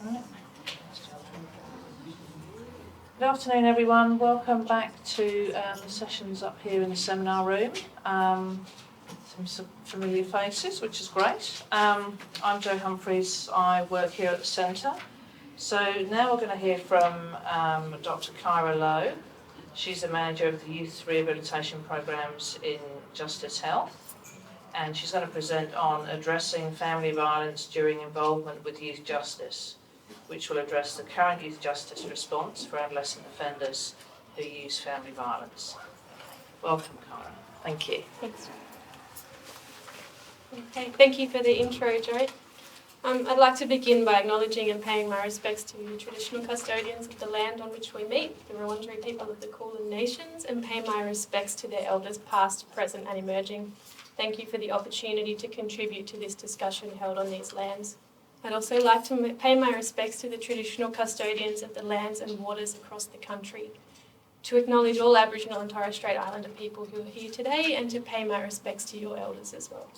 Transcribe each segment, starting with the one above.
Good afternoon, everyone. Welcome back to the sessions up here in the seminar room. Some familiar faces, which is great. I'm Jo Humphreys. I work here at the centre. So now we're going to hear from Dr. Kyra Lowe. She's the manager of the youth rehabilitation programs in Justice Health, and she's going to present on addressing family violence during involvement with youth justice, which will address the current youth justice response for adolescent offenders who use family violence. Welcome, Kyra. Thank you. Thanks. Okay, thank you for the intro, Jo. I'd like to begin by acknowledging and paying my respects to the traditional custodians of the land on which we meet, the Wurundjeri people of the Kulin Nations, and pay my respects to their elders past, present and emerging. Thank you for the opportunity to contribute to this discussion held on these lands. I'd also like to pay my respects to the traditional custodians of the lands and waters across the country, to acknowledge all Aboriginal and Torres Strait Islander people who are here today, and to pay my respects to your elders as well.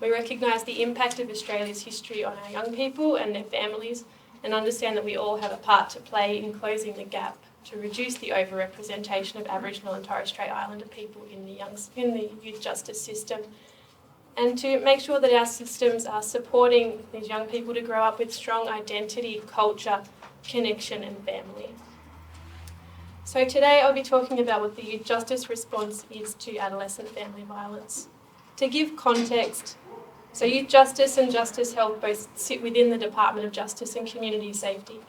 We recognise the impact of Australia's history on our young people and their families, and understand that we all have a part to play in closing the gap to reduce the overrepresentation of Aboriginal and Torres Strait Islander people in the youth justice system, and to make sure that our systems are supporting these young people to grow up with strong identity, culture, connection and family. So today I'll be talking about what the youth justice response is to adolescent family violence. To give context, so youth justice and justice health both sit within the Department of Justice and Community Safety.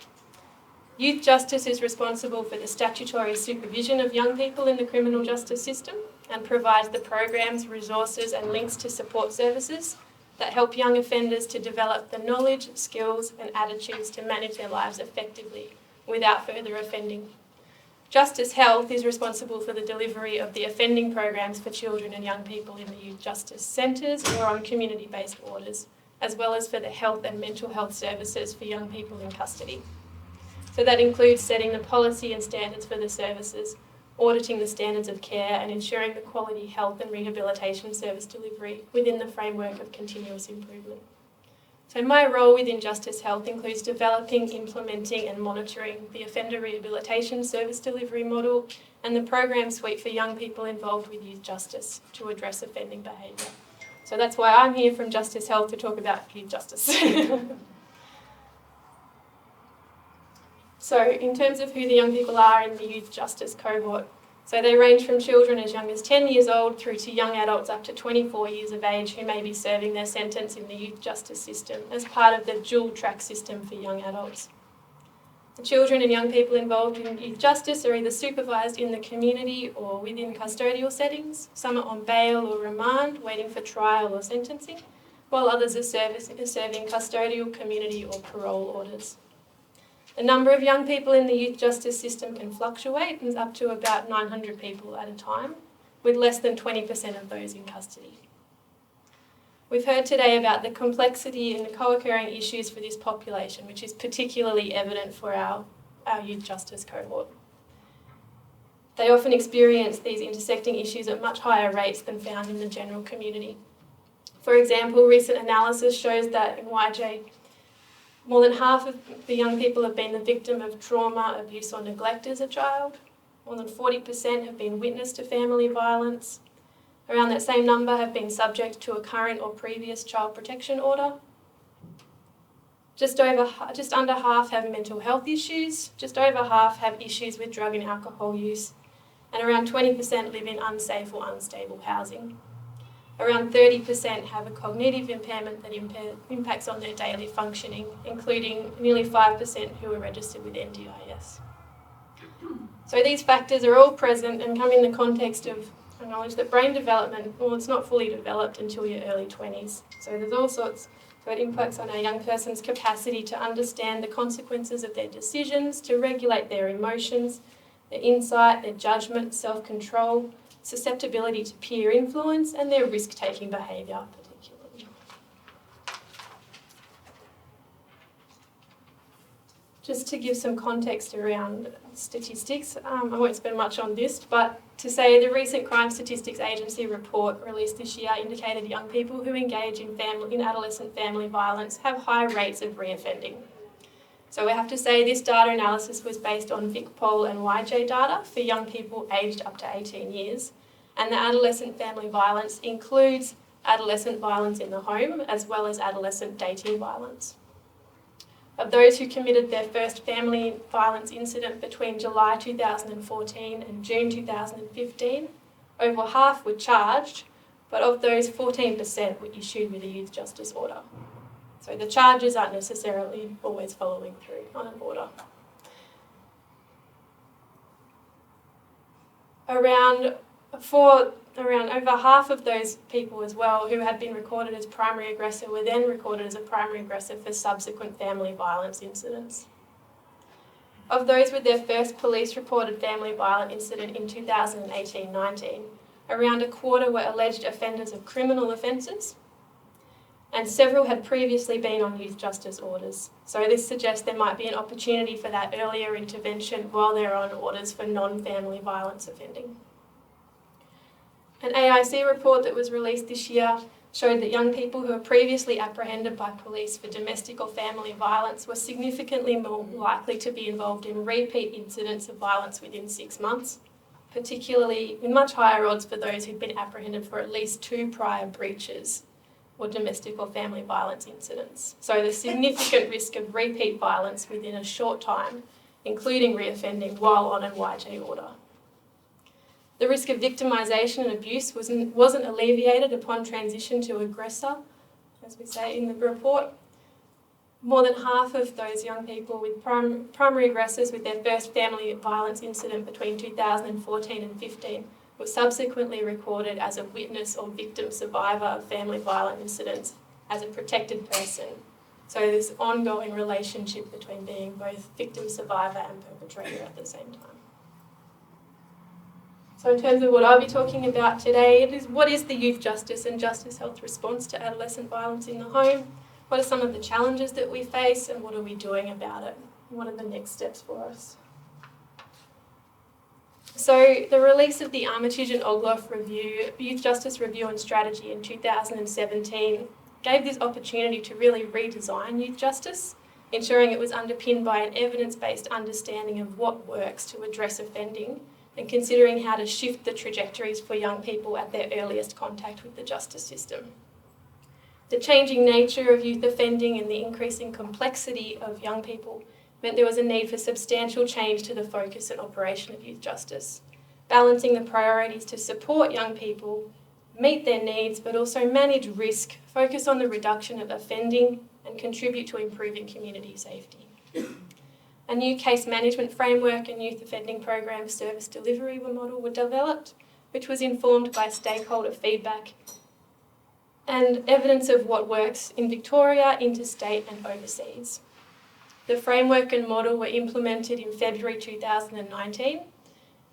Youth justice is responsible for the statutory supervision of young people in the criminal justice system and provides the programs, resources and links to support services that help young offenders to develop the knowledge, skills and attitudes to manage their lives effectively without further offending. Justice Health is responsible for the delivery of the offending programs for children and young people in the youth justice centres or on community-based orders, as well as for the health and mental health services for young people in custody. So that includes setting the policy and standards for the services, auditing the standards of care and ensuring the quality health and rehabilitation service delivery within the framework of continuous improvement. So my role within Justice Health includes developing, implementing and monitoring the offender rehabilitation service delivery model and the program suite for young people involved with youth justice to address offending behaviour. So that's why I'm here from Justice Health to talk about youth justice. So in terms of who the young people are in the youth justice cohort, so they range from children as young as 10 years old through to young adults up to 24 years of age who may be serving their sentence in the youth justice system as part of the dual track system for young adults. The children and young people involved in youth justice are either supervised in the community or within custodial settings. Some are on bail or remand, waiting for trial or sentencing, while others are serving custodial, community or parole orders. The number of young people in the youth justice system can fluctuate and is up to about 900 people at a time, with less than 20% of those in custody. We've heard today about the complexity and the co-occurring issues for this population, which is particularly evident for our youth justice cohort. They often experience these intersecting issues at much higher rates than found in the general community. For example, recent analysis shows that in YJ, more than half of the young people have been the victim of trauma, abuse or neglect as a child. More than 40% have been witness to family violence. Around that same number have been subject to a current or previous child protection order. Just under half have mental health issues. Just over half have issues with drug and alcohol use. And around 20% live in unsafe or unstable housing. Around 30% have a cognitive impairment that impacts on their daily functioning, including nearly 5% who are registered with NDIS. So these factors are all present and come in the context of knowledge that brain development, well, it's not fully developed until your early 20s. So there's all sorts, so it impacts on a young person's capacity to understand the consequences of their decisions, to regulate their emotions, their insight, their judgment, self-control, susceptibility to peer influence and their risk-taking behaviour particularly. Just to give some context around statistics, I won't spend much on this, but to say the recent Crime Statistics Agency report released this year indicated young people who engage in adolescent family violence have high rates of reoffending. So we have to say this data analysis was based on VicPol and YJ data for young people aged up to 18 years. And the adolescent family violence includes adolescent violence in the home as well as adolescent dating violence. Of those who committed their first family violence incident between July 2014 and June 2015, over half were charged, but of those 14% were issued with a youth justice order. So the charges aren't necessarily always following through on an order. Around over half of those people as well who had been recorded as primary aggressor were then recorded as a primary aggressor for subsequent family violence incidents. Of those with their first police-reported family violence incident in 2018-19, around a quarter were alleged offenders of criminal offences, and several had previously been on youth justice orders. So this suggests there might be an opportunity for that earlier intervention while they're on orders for non-family violence offending. An AIC report that was released this year showed that young people who were previously apprehended by police for domestic or family violence were significantly more likely to be involved in repeat incidents of violence within 6 months, particularly with much higher odds for those who'd been apprehended for at least 2 prior breaches or domestic or family violence incidents. So the significant risk of repeat violence within a short time, including reoffending while on an YJ order. The risk of victimisation and abuse wasn't alleviated upon transition to aggressor, as we say in the report. More than half of those young people with primary aggressors with their first family violence incident between 2014 and 15 were subsequently recorded as a witness or victim survivor of family violence incidents as a protected person. So this ongoing relationship between being both victim survivor and perpetrator at the same time. So in terms of what I'll be talking about today, it is what is the youth justice and justice health response to adolescent violence in the home? What are some of the challenges that we face and what are we doing about it? What are the next steps for us? So the release of the Armitage and Ogloff Review, Youth Justice Review and Strategy in 2017 gave this opportunity to really redesign youth justice, ensuring it was underpinned by an evidence-based understanding of what works to address offending and considering how to shift the trajectories for young people at their earliest contact with the justice system. The changing nature of youth offending and the increasing complexity of young people meant there was a need for substantial change to the focus and operation of youth justice, balancing the priorities to support young people, meet their needs, but also manage risk, focus on the reduction of offending, and contribute to improving community safety. A new case management framework and youth offending program service delivery model were developed, which was informed by stakeholder feedback and evidence of what works in Victoria, interstate and overseas. The framework and model were implemented in February 2019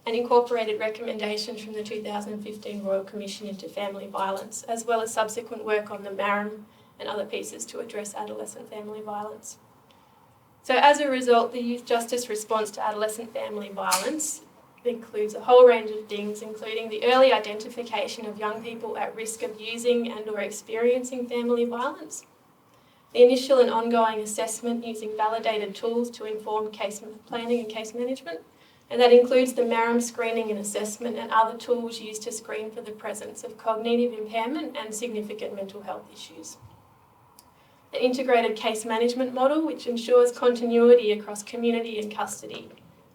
and incorporated recommendations from the 2015 Royal Commission into Family Violence, as well as subsequent work on the MARAM and other pieces to address adolescent family violence. So as a result, the youth justice response to adolescent family violence includes a whole range of things, including the early identification of young people at risk of using and or experiencing family violence, the initial and ongoing assessment using validated tools to inform case planning and case management, and that includes the MARAM screening and assessment and other tools used to screen for the presence of cognitive impairment and significant mental health issues. An integrated case management model which ensures continuity across community and custody.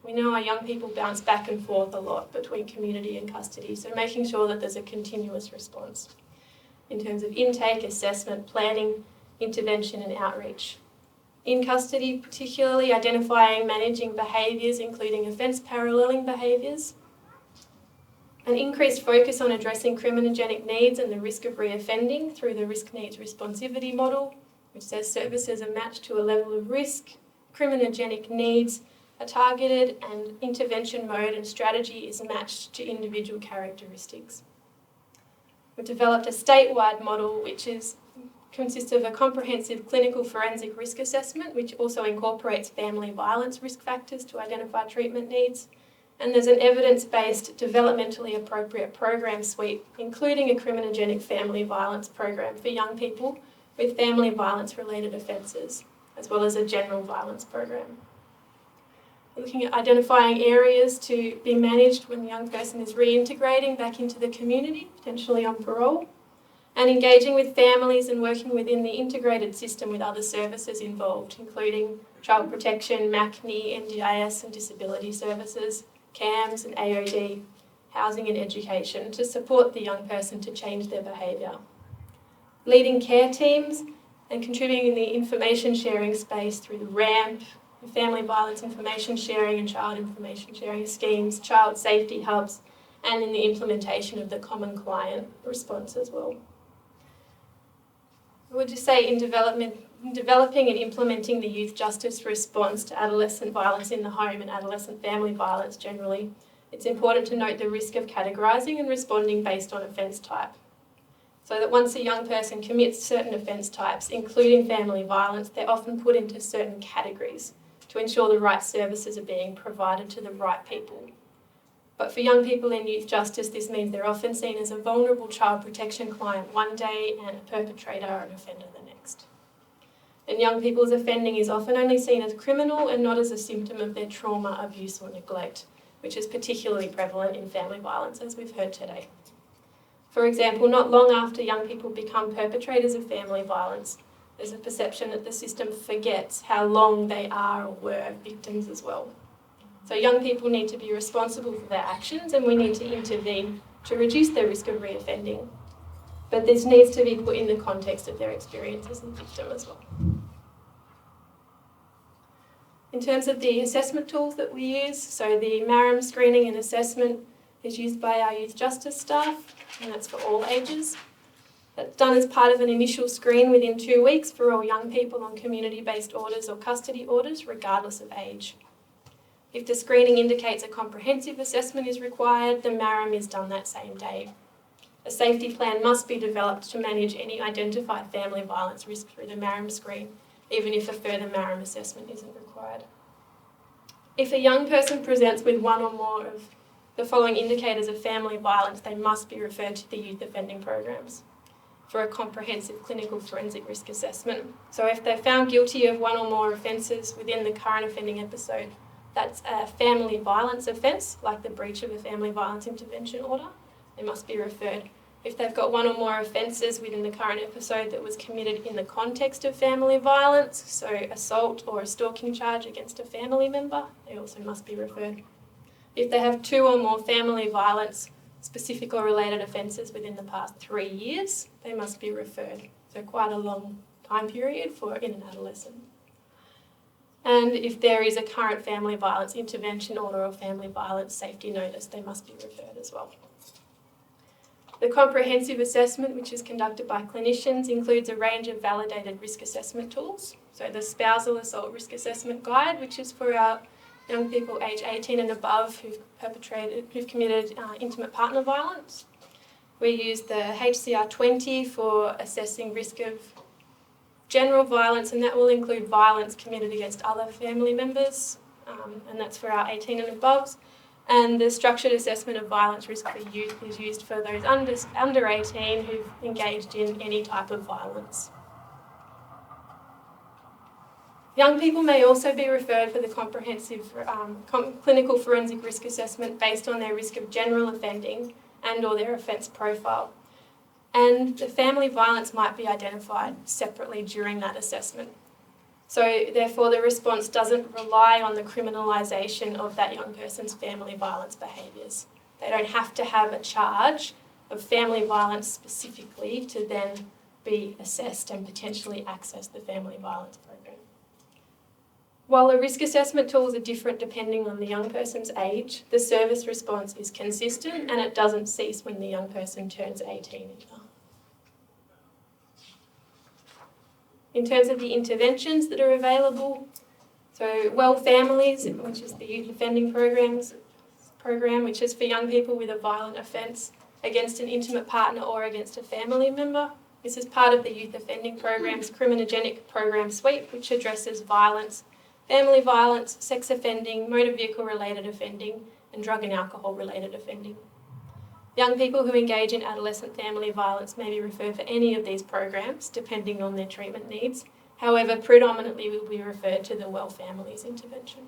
We know our young people bounce back and forth a lot between community and custody, so making sure that there's a continuous response in terms of intake, assessment, planning, intervention and outreach. In custody, particularly identifying, managing behaviours, including offence paralleling behaviours. An increased focus on addressing criminogenic needs and the risk of reoffending through the risk needs responsivity model, which says services are matched to a level of risk, criminogenic needs are targeted, and intervention mode and strategy is matched to individual characteristics. We've developed a statewide model which consists of a comprehensive clinical forensic risk assessment, which also incorporates family violence risk factors to identify treatment needs. And there's an evidence-based, developmentally appropriate program suite, including a criminogenic family violence program for young people with family violence-related offences. as well as a general violence program. We're looking at identifying areas to be managed when the young person is reintegrating back into the community, potentially on parole, and engaging with families and working within the integrated system with other services involved, including child protection, MACNI, NDIS and disability services, CAMS and AOD, housing and education, to support the young person to change their behaviour. Leading care teams and contributing in the information sharing space through the RAMP, the family violence information sharing and child information sharing schemes, child safety hubs, and in the implementation of the common client response as well. I would just say in developing and implementing the youth justice response to adolescent violence in the home and adolescent family violence generally, it's important to note the risk of categorising and responding based on offence type. So that once a young person commits certain offence types, including family violence, they're often put into certain categories to ensure the right services are being provided to the right people. But for young people in youth justice, this means they're often seen as a vulnerable child protection client one day and a perpetrator or an offender the next. And young people's offending is often only seen as criminal and not as a symptom of their trauma, abuse or neglect, which is particularly prevalent in family violence, as we've heard today. For example, not long after young people become perpetrators of family violence, there's a perception that the system forgets how long they are or were victims as well. So young people need to be responsible for their actions and we need to intervene to reduce their risk of reoffending. But this needs to be put in the context of their experience as a victim as well. In terms of the assessment tools that we use, so the MARAM screening and assessment is used by our youth justice staff, and that's for all ages. That's done as part of an initial screen within 2 weeks for all young people on community-based orders or custody orders, regardless of age. If the screening indicates a comprehensive assessment is required, the MARAM is done that same day. A safety plan must be developed to manage any identified family violence risk through the MARAM screen, even if a further MARAM assessment isn't required. If a young person presents with one or more of the following indicators of family violence, they must be referred to the youth offending programs for a comprehensive clinical forensic risk assessment. So if they're found guilty of one or more offences within the current offending episode, that's a family violence offence, like the breach of a family violence intervention order, they must be referred. If they've got one or more offences within the current episode that was committed in the context of family violence, so assault or a stalking charge against a family member, they also must be referred. If they have 2 or more family violence specific or related offences within the past 3 years, they must be referred. So quite a long time period for in an adolescent. And if there is a current family violence intervention order or family violence safety notice, they must be referred as well. The comprehensive assessment, which is conducted by clinicians, includes a range of validated risk assessment tools. So the Spousal Assault Risk Assessment Guide, which is for our young people aged 18 and above who've committed intimate partner violence. We use the HCR 20 for assessing risk of general violence, and that will include violence committed against other family members, and that's for our 18 and above. And the structured assessment of violence risk for youth is used for those under 18 who've engaged in any type of violence. Young people may also be referred for the comprehensive clinical forensic risk assessment based on their risk of general offending and or their offence profile. And the family violence might be identified separately during that assessment. So therefore the response doesn't rely on the criminalisation of that young person's family violence behaviours. They don't have to have a charge of family violence specifically to then be assessed and potentially access the family violence program. While the risk assessment tools are different depending on the young person's age, the service response is consistent and it doesn't cease when the young person turns 18 either. In terms of the interventions that are available, so Well Families, which is the youth offending program, which is for young people with a violent offence against an intimate partner or against a family member. This is part of the youth offending program's criminogenic program suite, which addresses violence, family violence, sex offending, motor vehicle related offending, and drug and alcohol related offending. Young people who engage in adolescent family violence may be referred for any of these programs, depending on their treatment needs, However, predominantly will be referred to the Well Families intervention.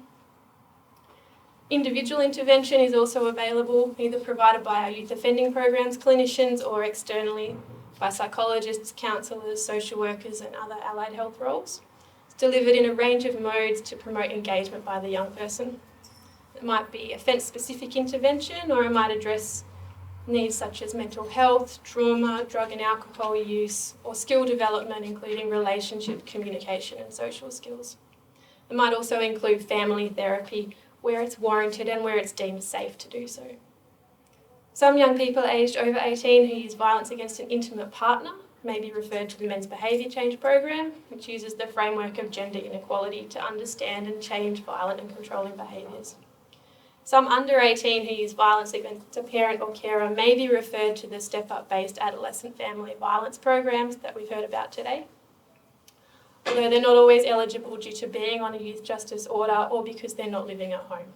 Individual intervention is also available, either provided by our youth offending programs clinicians or externally by psychologists, counsellors, social workers and other allied health roles. It's delivered in a range of modes to promote engagement by the young person. It might be offence-specific intervention, or it might address needs such as mental health, trauma, drug and alcohol use, or skill development, including relationship, communication and social skills. It might also include family therapy where it's warranted and where it's deemed safe to do so. Some young people aged over 18 who use violence against an intimate partner may be referred to the Men's Behaviour Change Program, which uses the framework of gender inequality to understand and change violent and controlling behaviours. Some under 18 who use violence against a parent or carer may be referred to the step-up-based adolescent family violence programs that we've heard about today, although they're not always eligible due to being on a youth justice order or because they're not living at home.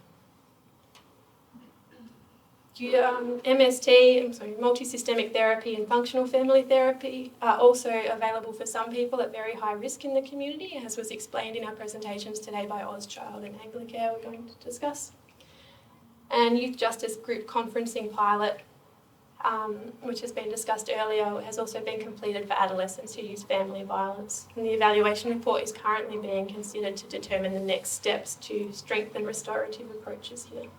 Multi-systemic therapy and functional family therapy are also available for some people at very high risk in the community, as was explained in our presentations today by AusChild and Anglicare we're going to discuss. And Youth Justice Group Conferencing Pilot, which has been discussed earlier, has also been completed for adolescents who use family violence. And the evaluation report is currently being considered to determine the next steps to strengthen restorative approaches here.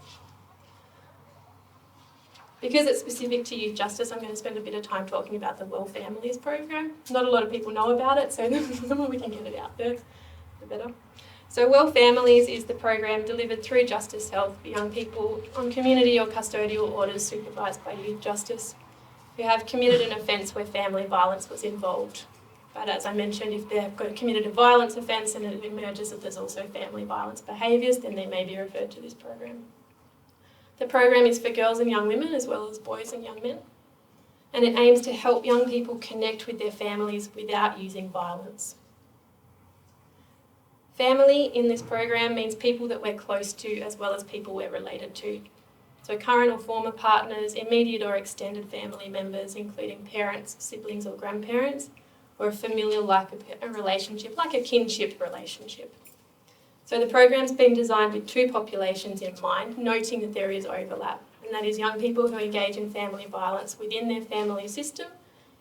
Because it's specific to youth justice, I'm going to spend a bit of time talking about the Well Families program. Not a lot of people know about it, so the more we can get it out there, the better. So Well Families is the program delivered through Justice Health for young people on community or custodial orders supervised by Youth Justice who have committed an offence where family violence was involved. But as I mentioned, if they've committed a violence offence and it emerges that there's also family violence behaviours, then they may be referred to this program. The program is for girls and young women as well as boys and young men, and it aims to help young people connect with their families without using violence. Family in this program means people that we're close to as well as people we're related to. So current or former partners, immediate or extended family members, including parents, siblings or grandparents, or a familial like a relationship, like a kinship relationship. So the program's been designed with two populations in mind, noting that there is overlap, and that is young people who engage in family violence within their family system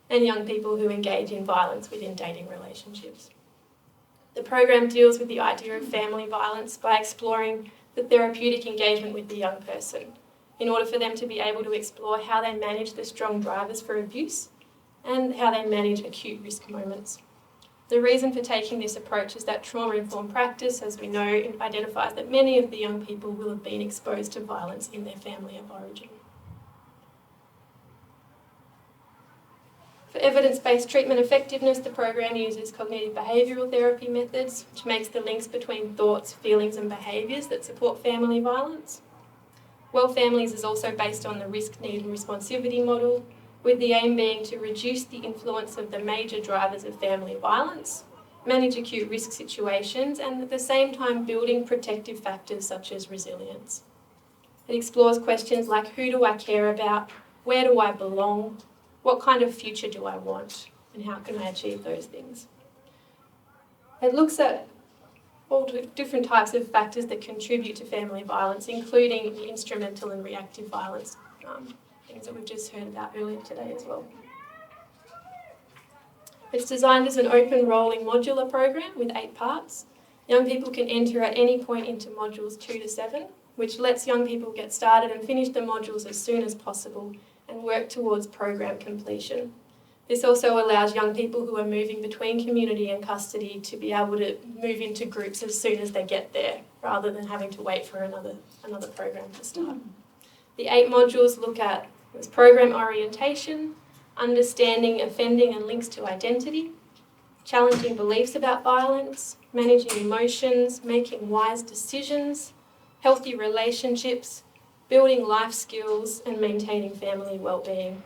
and young people who engage in violence within dating relationships. The program deals with the idea of family violence by exploring the therapeutic engagement with the young person in order for them to be able to explore how they manage the strong drivers for abuse and how they manage acute risk moments. The reason for taking this approach is that trauma-informed practice, as we know, identifies that many of the young people will have been exposed to violence in their family of origin. For evidence-based treatment effectiveness, the program uses cognitive behavioural therapy methods, which makes the links between thoughts, feelings and behaviours that support family violence. Well Families is also based on the risk, need and responsivity model, with the aim being to reduce the influence of the major drivers of family violence, manage acute risk situations and at the same time building protective factors such as resilience. It explores questions like who do I care about, where do I belong, what kind of future do I want, and how can I achieve those things? It looks at all different types of factors that contribute to family violence, including the instrumental and reactive violence, things that we've just heard about earlier today as well. It's designed as an open rolling modular program with 8 parts. Young people can enter at any point into modules 2 to 7, which lets young people get started and finish the modules as soon as possible and work towards program completion. This also allows young people who are moving between community and custody to be able to move into groups as soon as they get there, rather than having to wait for another program to start. The 8 modules look at program orientation, understanding offending and links to identity, challenging beliefs about violence, managing emotions, making wise decisions, healthy relationships, building life skills and maintaining family well-being.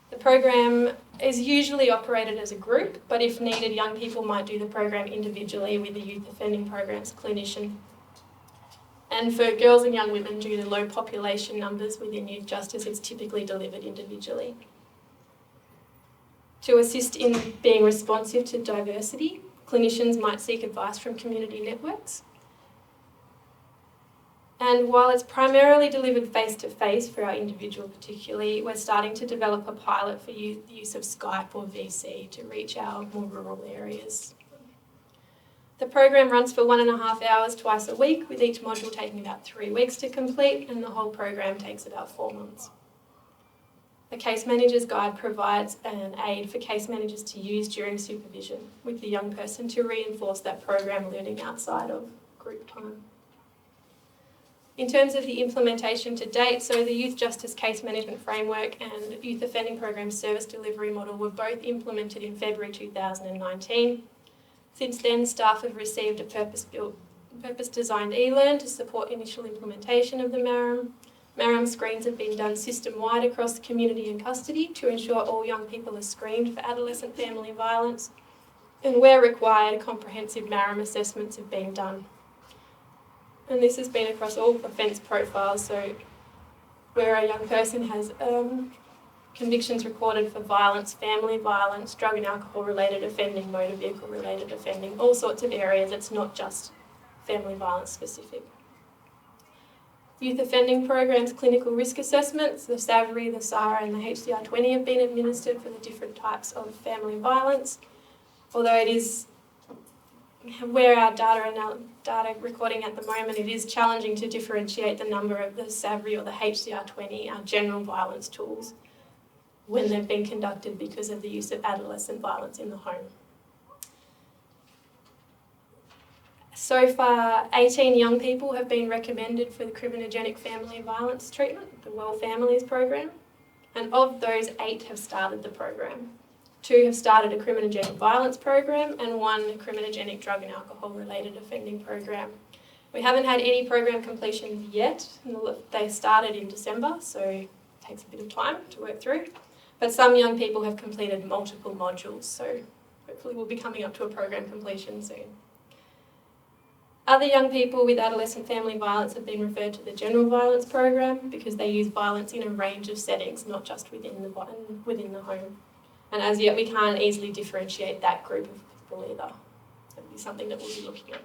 The program is usually operated as a group, but if needed, young people might do the program individually with the youth offending programs clinician. And for girls and young women, due to low population numbers within youth justice, it's typically delivered individually. To assist in being responsive to diversity, clinicians might seek advice from community networks. And while it's primarily delivered face-to-face for our individual particularly, we're starting to develop a pilot for the use of Skype or VC to reach our more rural areas. The program runs for 1.5 hours twice a week, with each module taking about 3 weeks to complete, and the whole program takes about 4 months. The Case Manager's Guide provides an aid for case managers to use during supervision with the young person to reinforce that program learning outside of group time. In terms of the implementation to date, so the Youth Justice Case Management Framework and Youth Offending Program Service Delivery Model were both implemented in February 2019. Since then, staff have received a purpose-designed e-learn to support initial implementation of the MARAM. MARAM screens have been done system-wide across the community and custody to ensure all young people are screened for adolescent family violence. And where required, comprehensive MARAM assessments have been done. And this has been across all offence profiles, so where a young person has convictions recorded for violence, family violence, drug and alcohol related offending, motor vehicle related offending, all sorts of areas. It's not just family violence specific. Youth offending programs, clinical risk assessments, the SAVRI, the SARA and the HCR20 have been administered for the different types of family violence, although it is where our data recording at the moment, it is challenging to differentiate the number of the SAVRI or the HCR20, our general violence tools, when they've been conducted because of the use of adolescent violence in the home. So far, 18 young people have been recommended for the criminogenic family violence treatment, the Well Families program, and of those, 8 have started the program. 2 have started a criminogenic violence program and 1 a criminogenic drug and alcohol related offending program. We haven't had any program completion yet. They started in December, so it takes a bit of time to work through. But some young people have completed multiple modules, so hopefully we'll be coming up to a program completion soon. Other young people with adolescent family violence have been referred to the general violence program because they use violence in a range of settings, not just within the home. And as yet, we can't easily differentiate that group of people either. That'll be something that we'll be looking at.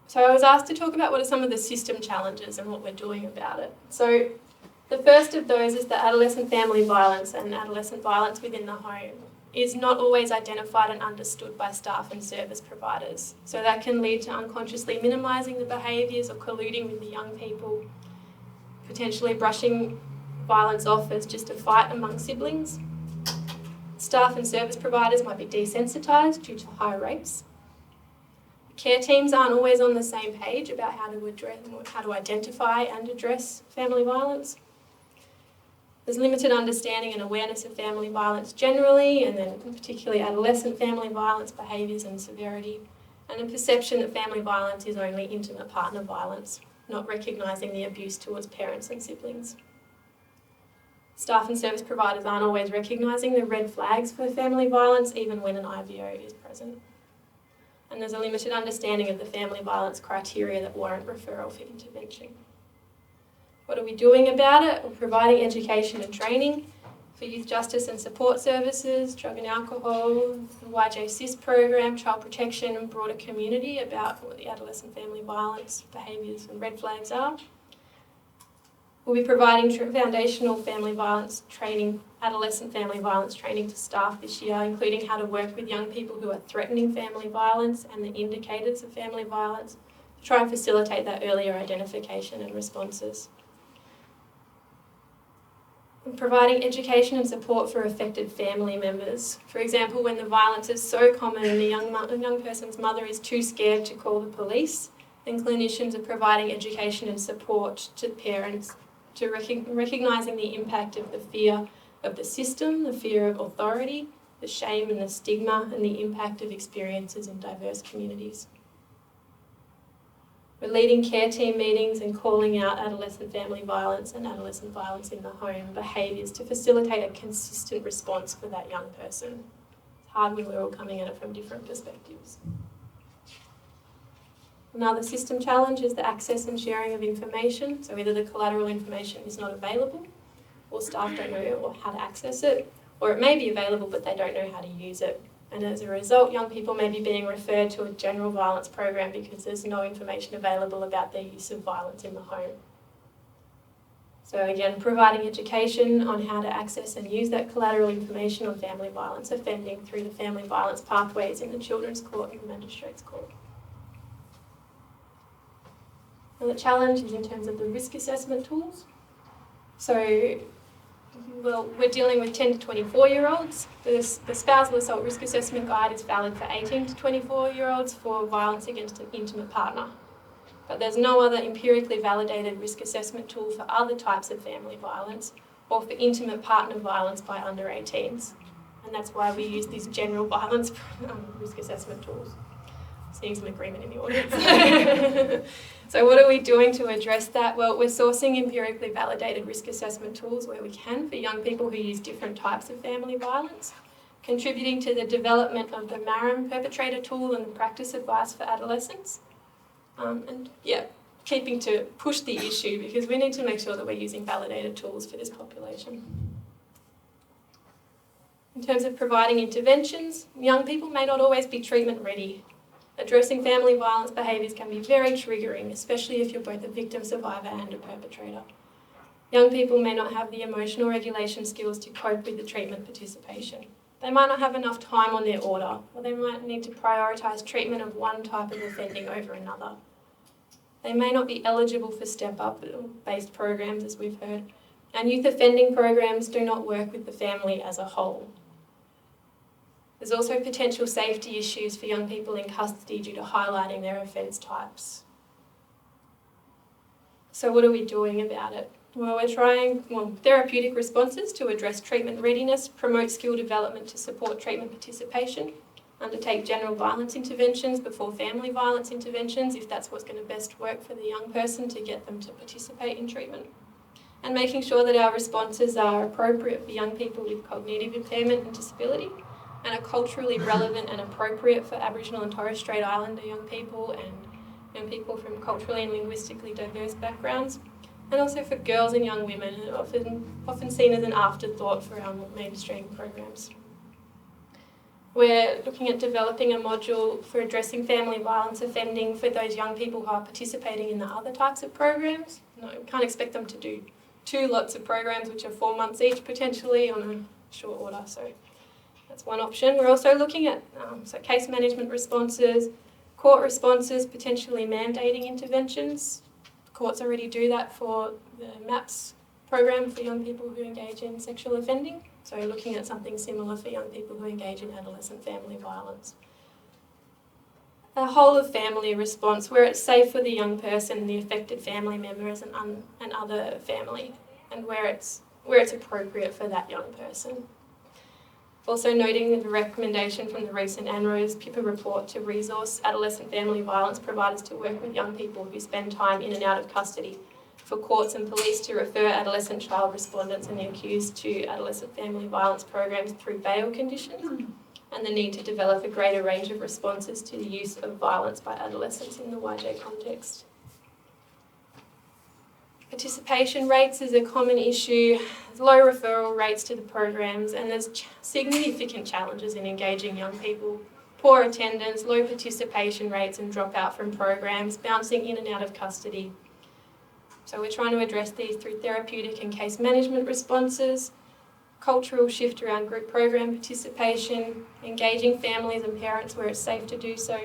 So I was asked to talk about what are some of the system challenges and what we're doing about it. So the first of those is that adolescent family violence and adolescent violence within the home is not always identified and understood by staff and service providers. So that can lead to unconsciously minimising the behaviours or colluding with the young people, potentially brushing violence off as just a fight among siblings. Staff and service providers might be desensitised due to high rates. Care teams aren't always on the same page about how to identify and address family violence. There's limited understanding and awareness of family violence generally, and then particularly adolescent family violence behaviours and severity, and a perception that family violence is only intimate partner violence, not recognising the abuse towards parents and siblings. Staff and service providers aren't always recognising the red flags for family violence, even when an IVO is present. And there's a limited understanding of the family violence criteria that warrant referral for intervention. What are we doing about it? We're providing education and training for youth justice and support services, drug and alcohol, the YJ-SIS program, child protection and broader community about what the adolescent family violence behaviours and red flags are. We'll be providing foundational family violence training, adolescent family violence training to staff this year, including how to work with young people who are threatening family violence and the indicators of family violence to try and facilitate that earlier identification and responses. We're providing education and support for affected family members. For example, when the violence is so common and the young person's mother is too scared to call the police, then clinicians are providing education and support to parents to recognising the impact of the fear of the system, the fear of authority, the shame and the stigma, and the impact of experiences in diverse communities. We're leading care team meetings and calling out adolescent family violence and adolescent violence in the home behaviours to facilitate a consistent response for that young person. It's hard when we're all coming at it from different perspectives. Another system challenge is the access and sharing of information. So either the collateral information is not available, or staff don't know how to access it, or it may be available but they don't know how to use it. And as a result, young people may be being referred to a general violence program because there's no information available about their use of violence in the home. So again, providing education on how to access and use that collateral information on family violence offending through the family violence pathways in the Children's Court and the Magistrates Court. Now the challenge is in terms of the risk assessment tools. So, well, we're dealing with 10 to 24-year-olds. The Spousal Assault Risk Assessment Guide is valid for 18 to 24-year-olds for violence against an intimate partner. But there's no other empirically validated risk assessment tool for other types of family violence or for intimate partner violence by under 18s. And that's why we use these general violence risk assessment tools. Seeing some agreement in the audience. So what are we doing to address that? Well, we're sourcing empirically validated risk assessment tools where we can for young people who use different types of family violence, contributing to the development of the MARAM perpetrator tool and the practice advice for adolescents. Keeping to push the issue because we need to make sure that we're using validated tools for this population. In terms of providing interventions, young people may not always be treatment ready. Addressing family violence behaviours can be very triggering, especially if you're both a victim, survivor and a perpetrator. Young people may not have the emotional regulation skills to cope with the treatment participation. They might not have enough time on their order, or they might need to prioritise treatment of one type of offending over another. They may not be eligible for step-up based programs, as we've heard, and youth offending programs do not work with the family as a whole. There's also potential safety issues for young people in custody due to highlighting their offence types. So what are we doing about it? Well, we're trying therapeutic responses to address treatment readiness, promote skill development to support treatment participation, undertake general violence interventions before family violence interventions if that's what's going to best work for the young person to get them to participate in treatment, and making sure that our responses are appropriate for young people with cognitive impairment and disability and are culturally relevant and appropriate for Aboriginal and Torres Strait Islander young people and young people from culturally and linguistically diverse backgrounds, and also for girls and young women, and often seen as an afterthought for our mainstream programs. We're looking at developing a module for addressing family violence offending for those young people who are participating in the other types of programs. No, we can't expect them to do 2 lots of programs which are 4 months each potentially on a short order, so that's one option. We're also looking at case management responses, court responses, potentially mandating interventions. Courts already do that for the MAPS program for young people who engage in sexual offending. So looking at something similar for young people who engage in adolescent family violence. A whole of family response where it's safe for the young person, the affected family members and other family, and where it's appropriate for that young person. Also noting the recommendation from the recent ANRO's PIPA report to resource adolescent family violence providers to work with young people who spend time in and out of custody, for courts and police to refer adolescent child respondents and the accused to adolescent family violence programs through bail conditions, and the need to develop a greater range of responses to the use of violence by adolescents in the YJ context. Participation rates is a common issue. There's low referral rates to the programs, and there's significant challenges in engaging young people. Poor attendance, low participation rates and dropout from programs, bouncing in and out of custody. So we're trying to address these through therapeutic and case management responses, cultural shift around group program participation, engaging families and parents where it's safe to do so,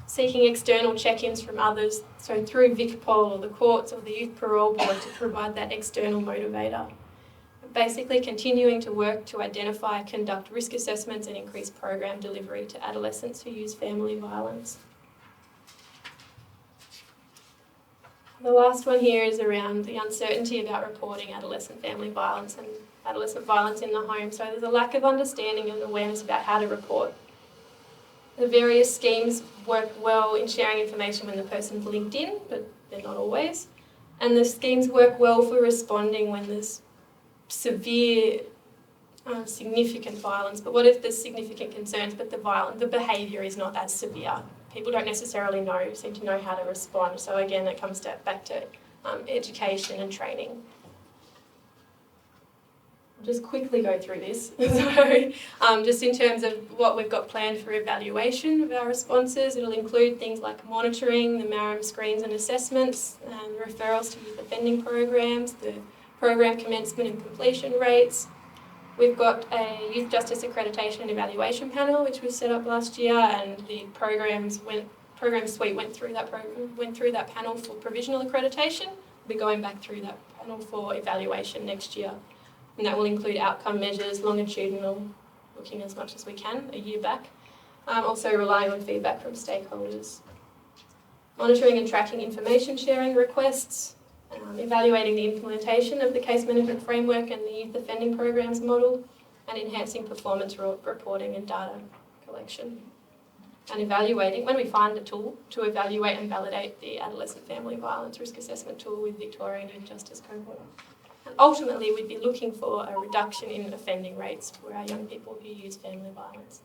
seeking external check-ins from others, so through VicPol or the courts or the Youth Parole Board to provide that external motivator. Basically continuing to work to identify, conduct risk assessments and increase program delivery to adolescents who use family violence. The last one here is around the uncertainty about reporting adolescent family violence and adolescent violence in the home. So there's a lack of understanding and awareness about how to report. The various schemes work well in sharing information when the person's linked in, but they're not always. And the schemes work well for responding when there's severe, significant violence. But what if there's significant concerns, but the behaviour is not as severe? People don't necessarily seem to know how to respond. So again, it comes back to education and training. just quickly go through this. So, just in terms of what we've got planned for evaluation of our responses, it'll include things like monitoring, the MARAM screens and assessments, referrals to youth offending programs, the program commencement and completion rates. We've got a Youth Justice Accreditation and Evaluation Panel, which was set up last year, and the program suite went through that panel for provisional accreditation. We'll be going back through that panel for evaluation next year. And that will include outcome measures, longitudinal, looking as much as we can a year back. Also relying on feedback from stakeholders. Monitoring and tracking information sharing requests, evaluating the implementation of the case management framework and the youth offending programs model, and enhancing performance reporting and data collection. And evaluating, when we find a tool, to evaluate and validate the adolescent family violence risk assessment tool with Victorian Youth Justice cohort. And ultimately, we'd be looking for a reduction in offending rates for our young people who use family violence.